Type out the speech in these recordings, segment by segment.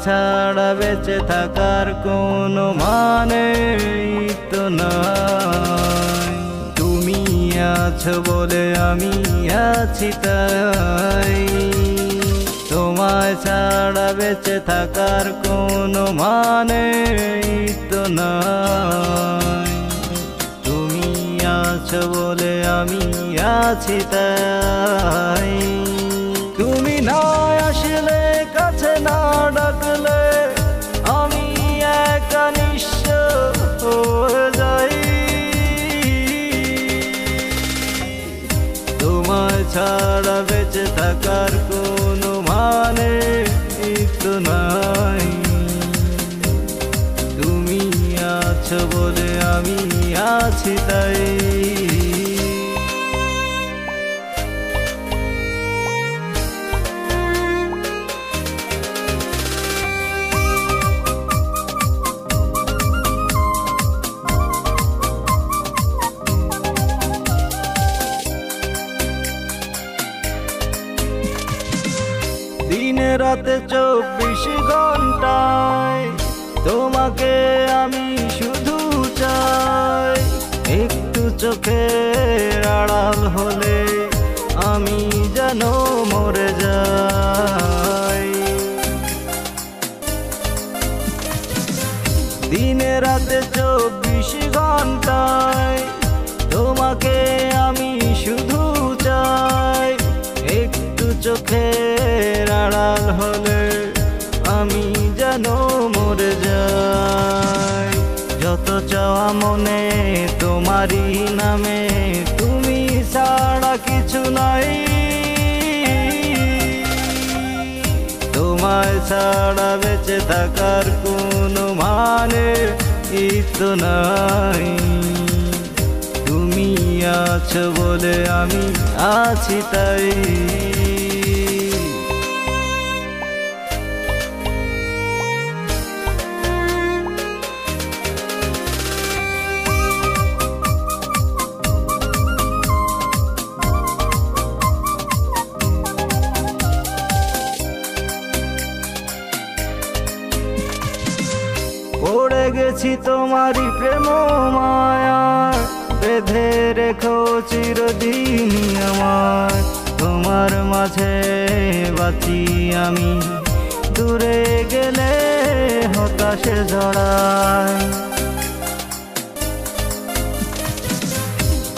ছাড়া বেঁচে থাকার কোনো মানে তো নাই। তুমি আছো বলে আমি আছি তাই, তোমায় ছাড়া বেঁচে থাকার কোনো মানে তো নাই। তুমি আছো বলে আমি আছি তাই। তুমি না আসলে, কাছে না ডাকলে আমি একা নিঃস্ব হয়ে যাই। তোমায় ছাড়া বেঁচে থাকার কোনো মানে তো নাই। তুমি আছো বলে আমি আছি তাই। দিনে রাতে 24 ঘন্টায় তোমাকে আমি শুধু চাই। একটু চোখের আড়াল হলে আমি যেন মরে যাই। দিনে রাতে 24 ঘন্টায় তোমাকে আমি শুধু চাই। একটু চোখের আড়াল হলে আমি যেন মরে যাই। যত চাওয়া মনে তোমারই নামে, তুমি ছাড়া কিছু নাই। তোমায় ছাড়া বেঁচে থাকার কোনো মানে তো নাই। তুমি আছো বলে আমি আছি তাই। পড়ে গেছি তোমারই প্রেম মায়া, বেঁধে রেখো চিরদিন আমার। তোমার মাঝে বাঁচি আমি, দূরে গেলে হতাশে জড়ায়।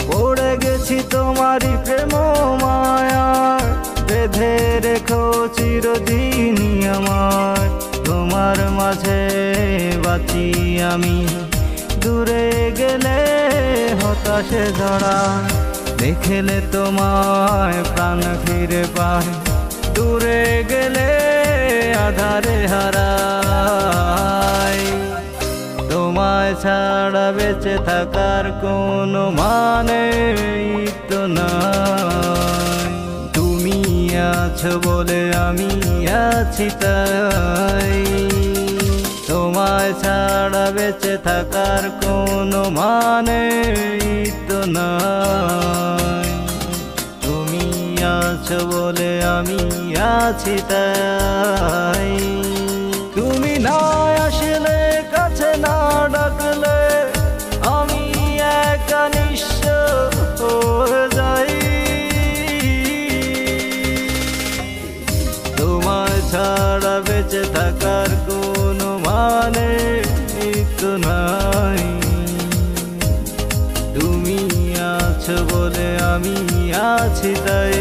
পড়ে গেছি তোমারই প্রেম মায়া, বেঁধে রেখো চিরদিন আমার। তোমার মাঝে বাঁচি আমি, দূরে গেলে হতাশে জড়া। দেখলে তোমায় প্রাণ ফিরে পায়, দূরে গেলে আধারে হারাই। তোমায় ছাড়া বেঁচে থাকার কোনো মানে তো নাই। তুমি আছো বলে আমি আছি তাই। তোমায় ছাড়া বেঁচে থাকার কোনো মানে তো নাই। তুমি আছো বলে আমি আছি তাই। তুমি না আসলে, কাছে না ডাকলে আমি একা নিঃস্ব হয়ে যাই। তোমায় ছাড়া বেঁচে থাকার কোনো মানে তো নাই। তুমি আছো বলে আমি আছি তাই।